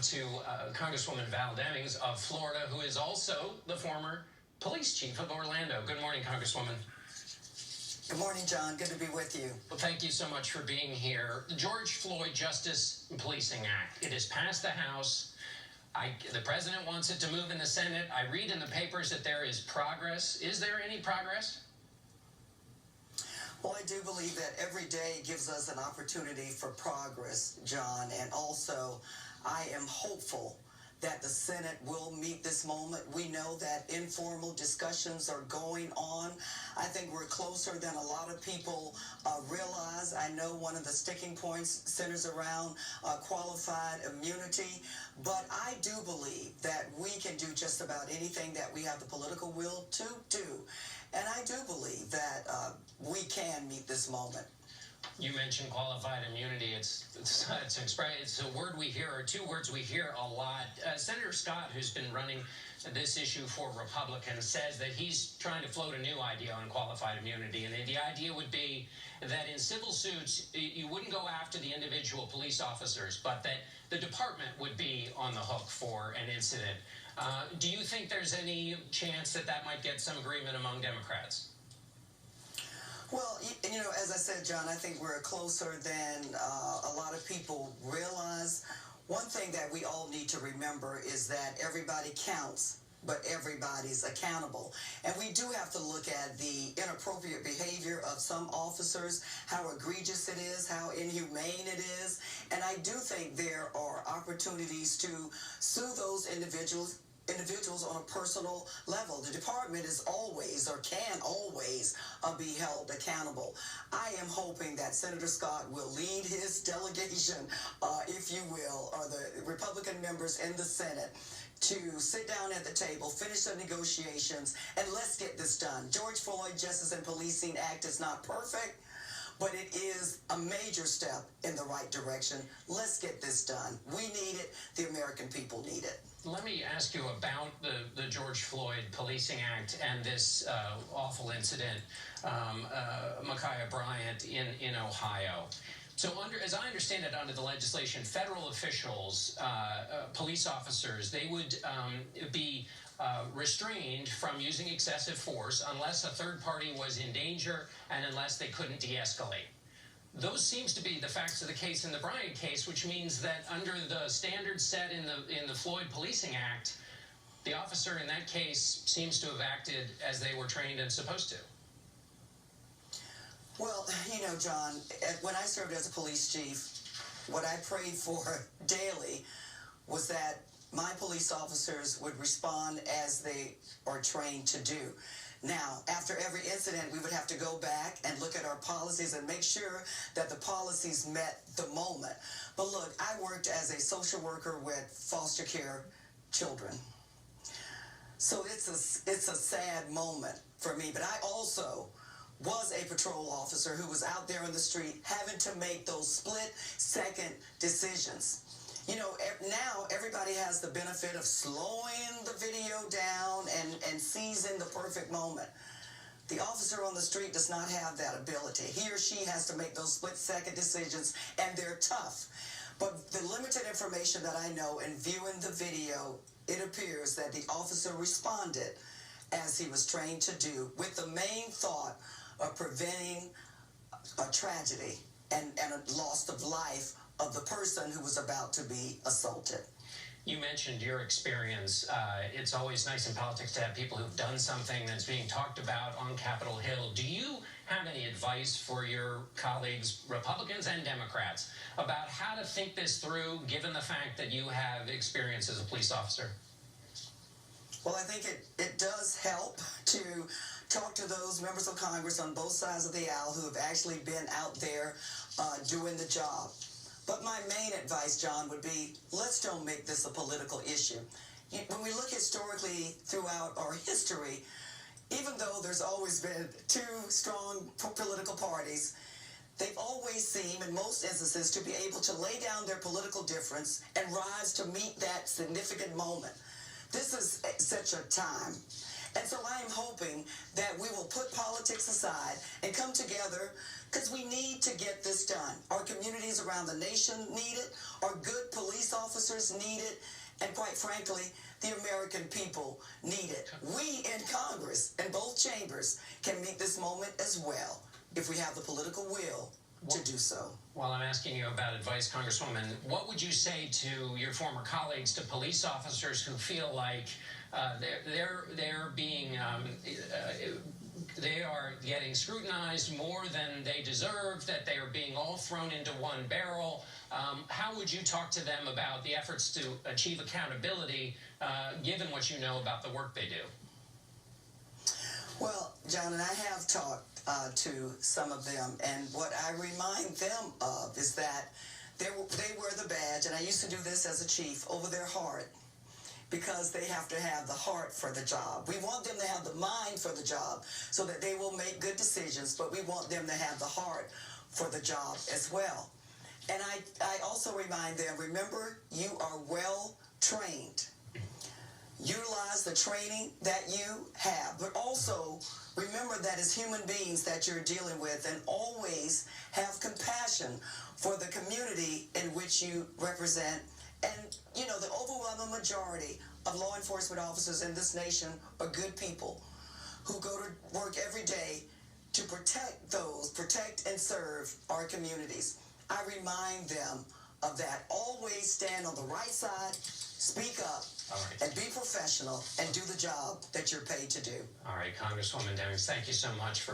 to Congresswoman Val Demings of Florida, who is also the former police chief of Orlando. Good morning, Congresswoman. Good morning, John. Good to be with you. Well, thank you so much for being here. The George Floyd Justice and Policing Act, it has passed the House. The president wants it to move in the Senate. I read in the papers that there is progress. Is there any progress? Well, I do believe that every day gives us an opportunity for progress, John, and also I am hopeful that the Senate will meet this moment. We know that informal discussions are going on. I think we're closer than a lot of people realize. I know one of the sticking points centers around qualified immunity, but I do believe that we can do just about anything that we have the political will to do. And I do believe that we can meet this moment. You mentioned qualified immunity. It's a word we hear, or two words we hear a lot. Senator Scott, who's been running this issue for Republicans, says that he's trying to float a new idea on qualified immunity. And the idea would be that in civil suits, you wouldn't go after the individual police officers, but that the department would be on the hook for an incident. Do you think there's any chance that that might get some agreement among Democrats? Well, you know, as I said, John, I think we're closer than a lot of people realize. One thing that we all need to remember is that everybody counts, but everybody's accountable. And we do have to look at the inappropriate behavior of some officers, how egregious it is, how inhumane it is. And I do think there are opportunities to sue those individuals on a personal level. The department is always, or can always, be held accountable. I am hoping that Senator Scott will lead his delegation, if you will, or the Republican members in the Senate, to sit down at the table, finish the negotiations, and let's get this done. George Floyd Justice and Policing Act is not perfect, but it is a major step in the right direction. Let's get this done. We need it. The American people need it. Let me ask you about the George Floyd Policing Act and this awful incident, Ma'Khia Bryant in Ohio. So as I understand it, under the legislation, federal officials, police officers, they would be restrained from using excessive force unless a third party was in danger and unless they couldn't de-escalate. Those seems to be the facts of the case in the Bryant case, which means that under the standards set in the Floyd Policing Act, the officer in that case seems to have acted as they were trained and supposed to. Well, you know, John, when I served as a police chief, what I prayed for daily was that my police officers would respond as they are trained to do. Now, after every incident, we would have to go back and look at our policies and make sure that the policies met the moment. But look, I worked as a social worker with foster care children. So it's a sad moment for me, but I also was a patrol officer who was out there in the street having to make those split-second decisions. You know, now everybody has the benefit of slowing the video down and seizing the perfect moment. The officer on the street does not have that ability. He or she has to make those split-second decisions, and they're tough. But the limited information that I know in viewing the video, it appears that the officer responded as he was trained to do, with the main thought of preventing a tragedy and a loss of life of the person who was about to be assaulted. You mentioned your experience. It's always nice in politics to have people who've done something that's being talked about on Capitol Hill. Do you have any advice for your colleagues, Republicans and Democrats, about how to think this through, given the fact that you have experience as a police officer? Well, I think it does help to talk to those members of Congress on both sides of the aisle who have actually been out there doing the job. But my main advice, John, would be, let's don't make this a political issue. When we look historically throughout our history, even though there's always been two strong political parties, they've always seemed, in most instances, to be able to lay down their political difference and rise to meet that significant moment. This is such a time. And so I am hoping that we will put politics aside and come together because we need to get this done. Our communities around the nation need it. Our good police officers need it. And quite frankly, the American people need it. We in Congress, in both chambers, can meet this moment as well if we have the political will to do so. While I'm asking you about advice, Congresswoman, what would you say to your former colleagues, to police officers who feel like they're being they are getting scrutinized more than they deserve, that they are being all thrown into one barrel? How would you talk to them about the efforts to achieve accountability, given what you know about the work they do? Well, John, and I have talked to some of them, and what I remind them of is that they wear the badge, and I used to do this as a chief, over their heart, because they have to have the heart for the job. We want them to have the mind for the job so that they will make good decisions, but we want them to have the heart for the job as well. And I also remind them, remember, you are well trained. Utilize the training that you have, but also remember that as human beings that you're dealing with, and always have compassion for the community in which you represent. And, you know, the overwhelming majority of law enforcement officers in this nation are good people who go to work every day to protect and serve our communities. I remind them of that. Always stand on the right side, speak up, and be professional, and do the job that you're paid to do. All right, Congresswoman Demings, thank you so much for